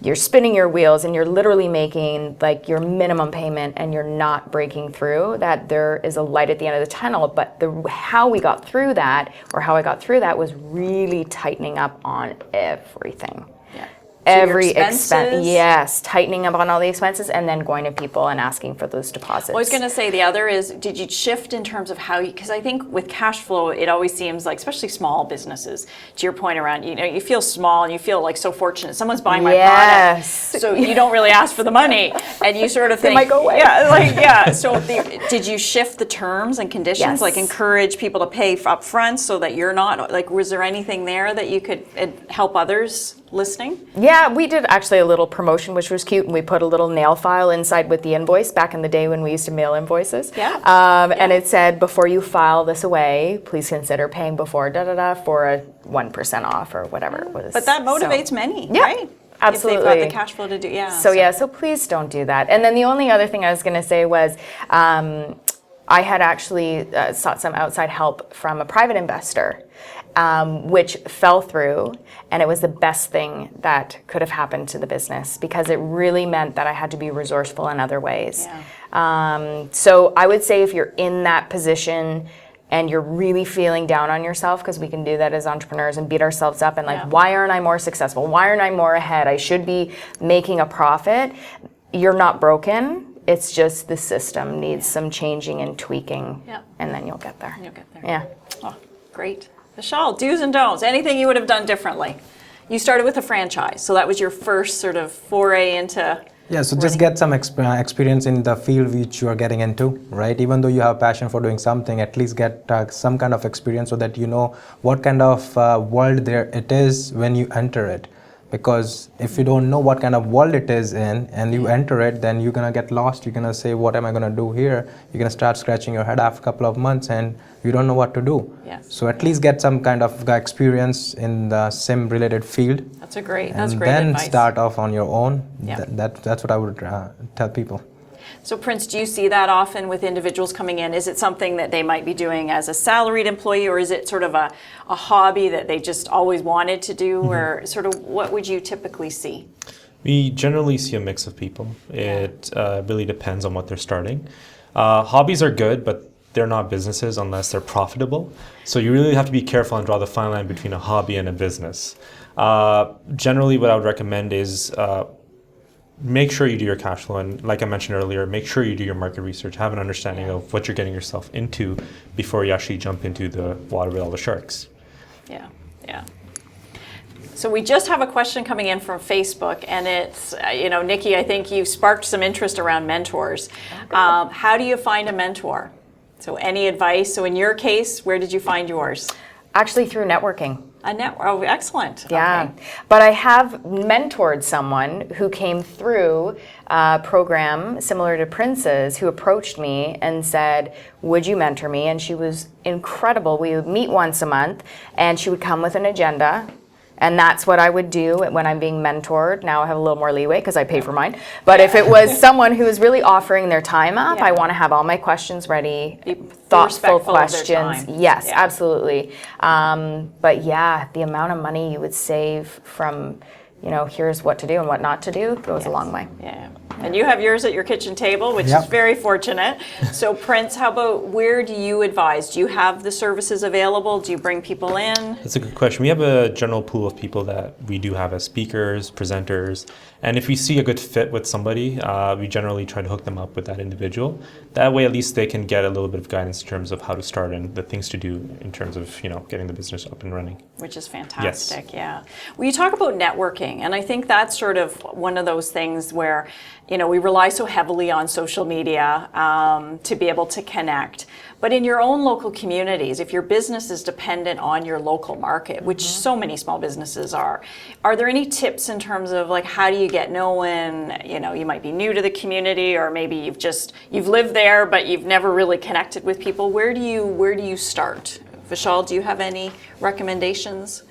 you're spinning your wheels and you're literally making like your minimum payment and you're not breaking through, that there is a light at the end of the tunnel. But how we got through that, or how I got through that, was really tightening up on everything. Yeah. Every expenses? Yes, tightening up on all the expenses and then going to people and asking for those deposits. I was going to say the other is, did you shift in terms of how you, because I think with cash flow, it always seems like, especially small businesses, to your point around, you feel small and you feel like so fortunate. Someone's buying my product. So you don't really ask for the money and you sort of think. It might go away. Yeah, So did you shift the terms and conditions, Yes. like encourage people to pay up front so that you're not, like, was there anything there that you could help others listening? Yeah, we did actually a little promotion, which was cute, and we put a little nail file inside with the invoice back in the day when we used to mail invoices. And it said, before you file this away, please consider paying before for a 1% off or whatever it was. But that motivates many, Yeah, right? absolutely. If they've got the cash flow to do, So please don't do that. And then the only other thing I was going to say was, I had actually sought some outside help from a private investor, which fell through, and it was the best thing that could have happened to the business because it really meant that I had to be resourceful in other ways. So I would say if you're in that position and you're really feeling down on yourself, because we can do that as entrepreneurs and beat ourselves up and why aren't I more successful? Why aren't I more ahead? I should be making a profit. You're not broken. It's just the system needs some changing and tweaking, and then you'll get there. Yeah. Oh, great. Vishal, do's and don'ts. Anything you would have done differently? You started with a franchise, so that was your first sort of foray into. Yeah, so just get some experience in the field which you are getting into, right? Even though you have passion for doing something, at least get some kind of experience so that you know what kind of world there it is when you enter it. Because if you don't know what kind of world it is in and you enter it, then you're gonna get lost. You're gonna say, what am I gonna do here? You're gonna start scratching your head after a couple of months and you don't know what to do. Yes. So at least get some kind of experience in the sim related field. That's great and advice. then start off on your own. Yeah. That's what I would tell people. So Prince, do you see that often with individuals coming in? Is it something that they might be doing as a salaried employee, or is it sort of a hobby that they just always wanted to do, or sort of what would you typically see? We generally see a mix of people. It really depends on what they're starting. Hobbies are good, but they're not businesses unless they're profitable. So you really have to be careful and draw the fine line between a hobby and a business. Generally, what I would recommend is make sure you do your cash flow, and like I mentioned earlier, make sure you do your market research, have an understanding of what you're getting yourself into before you actually jump into the water with all the sharks. Yeah. So we just have a question coming in from Facebook, and it's, Nikki, I think you've sparked some interest around mentors. How do you find a mentor? So any advice? So in your case, where did you find yours? Actually, through networking. Oh, excellent. Yeah, Okay. But I have mentored someone who came through a program similar to Prince's, who approached me and said, would you mentor me? And she was incredible. We would meet once a month, and she would come with an agenda. And that's what I would do when I'm being mentored. Now I have a little more leeway because I pay for mine. But if it was someone who is really offering their time up, I want to have all my questions ready, thoughtful questions. Yes, absolutely. But yeah, the amount of money you would save from here's what to do and what not to do goes a long way. Yeah. And you have yours at your kitchen table, which is very fortunate. So Prince, how about where do you advise? Do you have the services available? Do you bring people in? That's a good question. We have a general pool of people that we do have as speakers, presenters, and if we see a good fit with somebody, we generally try to hook them up with that individual. That way, at least they can get a little bit of guidance in terms of how to start and the things to do in terms of getting the business up and running. Which is fantastic. Yeah. Well, you talk about networking, and I think that's sort of one of those things where we rely so heavily on social media to be able to connect. But in your own local communities, if your business is dependent on your local market, which so many small businesses are there any tips in terms of like how do you get known? You might be new to the community, or maybe you've lived there but you've never really connected with people. Where do you start? Vishal, do you have any recommendations?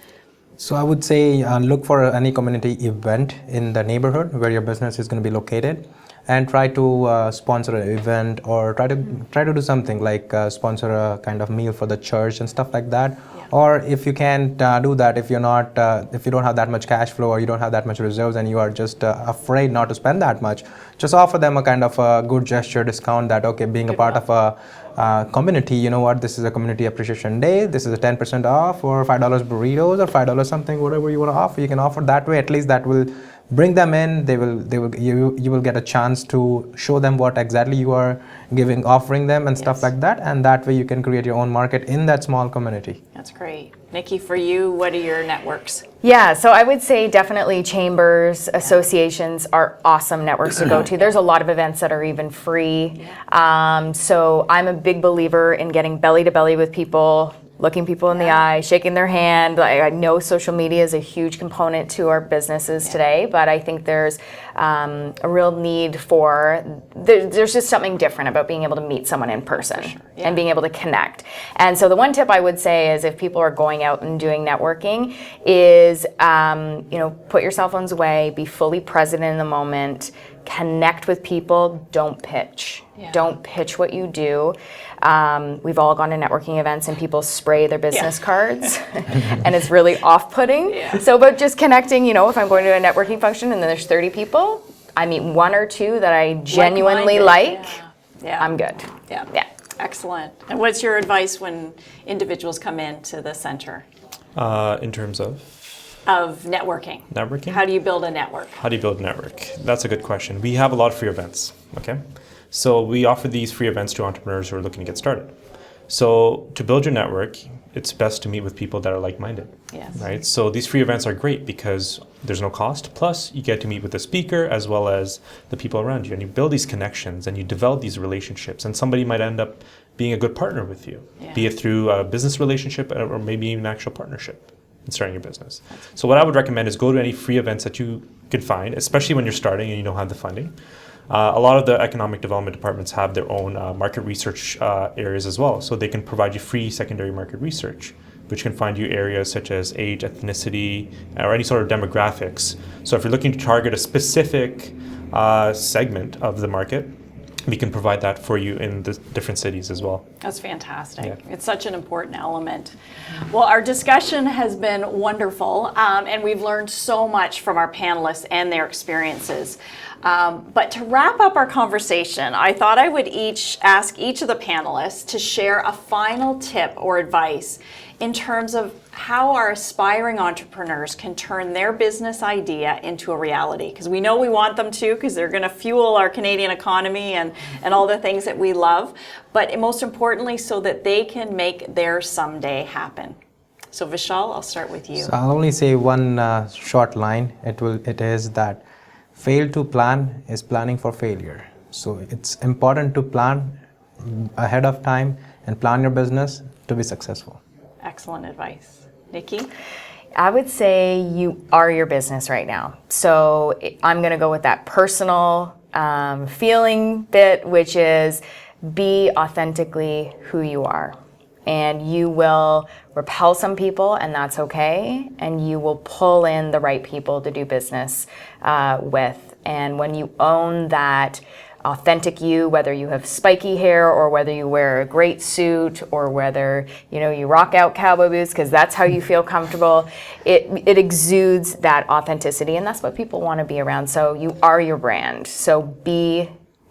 So I would say look for any community event in the neighborhood where your business is going to be located, and try to sponsor an event, or try to do something like sponsor a kind of meal for the church and stuff like that. Yeah. Or if you can't do that, if you don't have that much cash flow, or you don't have that much reserves, and you are just afraid not to spend that much, just offer them a kind of a good gesture discount that, okay, being a part of a community, this is a community appreciation day, this is a 10% off, or $5 burritos, or $5 something, whatever you want to offer, you can offer that way. At least that will bring them in. You will get a chance to show them what exactly you are offering them and stuff like that, and that way you can create your own market in that small community. That's great. Nikki, for you, what are your networks? Yeah, so I would say definitely chambers, associations are awesome networks to go to. There's a lot of events that are even free. So I'm a big believer in getting belly to belly with people, looking people in the eye, shaking their hand. I know social media is a huge component to our businesses today, but I think there's a real need there's just something different about being able to meet someone in person and being able to connect. And so the one tip I would say is, if people are going out and doing networking, is put your cell phones away, be fully present in the moment, connect with people, don't pitch. Yeah. Don't pitch what you do. We've all gone to networking events and people spray their business cards and it's really off-putting. Yeah. So about just connecting, if I'm going to a networking function and then there's 30 people, I meet one or two that I genuinely like, I'm good. Yeah. Excellent. And what's your advice when individuals come into the center? In terms of networking. Networking? How do you build a network? How do you build a network? That's a good question. We have a lot of free events, okay? So we offer these free events to entrepreneurs who are looking to get started. So to build your network, it's best to meet with people that are like-minded, right? So these free events are great because there's no cost. Plus, you get to meet with the speaker as well as the people around you, and you build these connections and you develop these relationships, and somebody might end up being a good partner with you, be it through a business relationship or maybe even an actual partnership in starting your business. So what I would recommend is go to any free events that you can find, especially when you're starting and you don't have the funding. A lot of the economic development departments have their own market research areas as well. So they can provide you free secondary market research, which can find you areas such as age, ethnicity, or any sort of demographics. So if you're looking to target a specific segment of the market, we can provide that for you in the different cities as well. That's fantastic. Yeah. It's such an important element. Well, our discussion has been wonderful, and we've learned so much from our panelists and their experiences. But to wrap up our conversation, I thought I would ask each of the panelists to share a final tip or advice in terms of how our aspiring entrepreneurs can turn their business idea into a reality. Because we know we want them to, because they're going to fuel our Canadian economy and all the things that we love. But most importantly, so that they can make their someday happen. So Vishal, I'll start with you. So I'll only say one short line. It is that fail to plan is planning for failure. So it's important to plan ahead of time and plan your business to be successful. Excellent advice. Nikki? I would say you are your business right now. So I'm going to go with that personal feeling bit, which is be authentically who you are. And you will repel some people, and that's okay. And you will pull in the right people to do business with. And when you own that authentic you, whether you have spiky hair or whether you wear a great suit or whether, you know, you rock out cowboy boots because that's how you feel comfortable. It exudes that authenticity, and that's what people want to be around. So you are your brand. So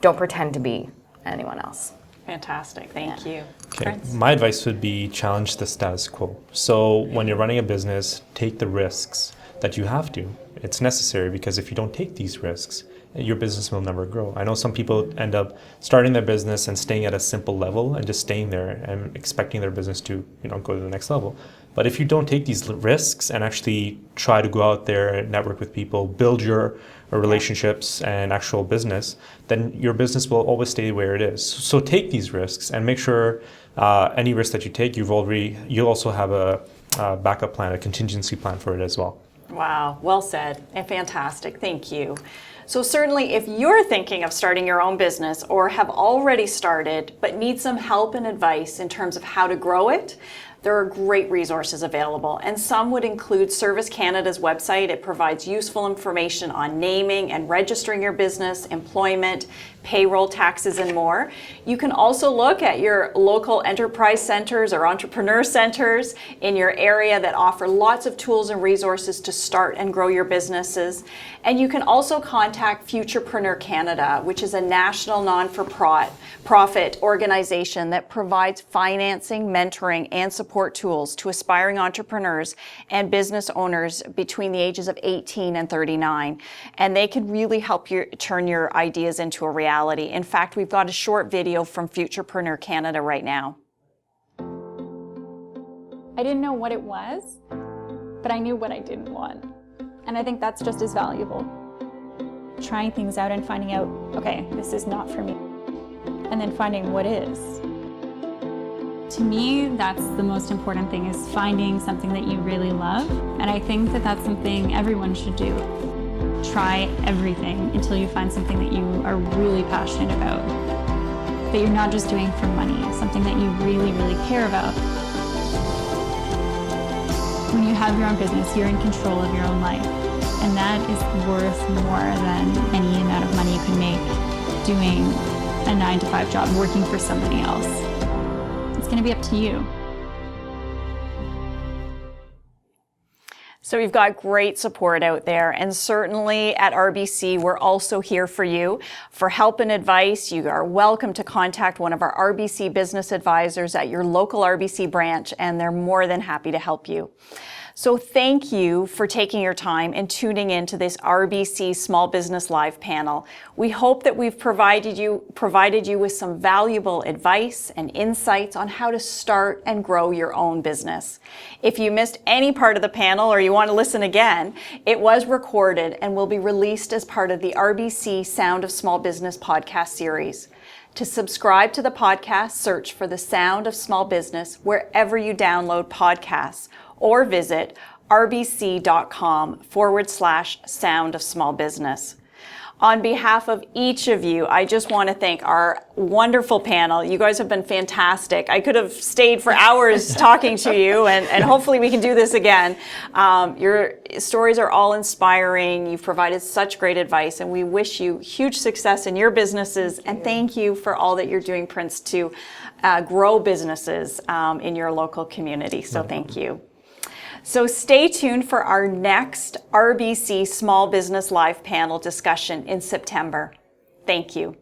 don't pretend to be anyone else. Fantastic. Thank you. Okay. Prince? My advice would be challenge the status quo. So when you're running a business, take the risks that you have to. It's necessary, because if you don't take these risks, your business will never grow. I know some people end up starting their business and staying at a simple level and just staying there and expecting their business to, you know, go to the next level. But if you don't take these risks and actually try to go out there and network with people, build your relationships and actual business, then your business will always stay where it is. So take these risks and make sure any risk that you take, you'll also have a backup plan, a contingency plan for it as well. Wow, well said and fantastic. Thank you. So certainly if you're thinking of starting your own business or have already started but need some help and advice in terms of how to grow it, there are great resources available, and some would include Service Canada's website. It provides useful information on naming and registering your business, employment, payroll, taxes, and more. You can also look at your local enterprise centers or entrepreneur centers in your area that offer lots of tools and resources to start and grow your businesses. And you can also contact Futurepreneur Canada, which is a national non-for-profit organization that provides financing, mentoring, and support tools to aspiring entrepreneurs and business owners between the ages of 18 and 39. And they can really help you turn your ideas into a reality. In fact, we've got a short video from Futurepreneur Canada right now. I didn't know what it was, but I knew what I didn't want. And I think that's just as valuable. Trying things out and finding out, okay, this is not for me. And then finding what is. To me, that's the most important thing, is finding something that you really love. And I think that that's something everyone should do. Try everything until you find something that you are really passionate about. That you're not just doing for money, something that you really, really care about. When you have your own business, you're in control of your own life. And that is worth more than any amount of money you can make doing a 9-to-5 job, working for somebody else. It's going to be up to you. So we've got great support out there, and certainly at RBC, we're also here for you. For help and advice, you are welcome to contact one of our RBC business advisors at your local RBC branch, and they're more than happy to help you. So thank you for taking your time and tuning in to this RBC Small Business Live panel. We hope that we've provided you with some valuable advice and insights on how to start and grow your own business. If you missed any part of the panel or you want to listen again, it was recorded and will be released as part of the RBC Sound of Small Business podcast series. To subscribe to the podcast, search for the Sound of Small Business wherever you download podcasts, or visit rbc.com/sound of small business. On behalf of each of you, I just want to thank our wonderful panel. You guys have been fantastic. I could have stayed for hours talking to you, and hopefully we can do this again. Your stories are all inspiring. You've provided such great advice, and we wish you huge success in your businesses. And thank you for all that you're doing, Prince, to grow businesses in your local community. So thank you. So stay tuned for our next RBC Small Business Live panel discussion in September. Thank you.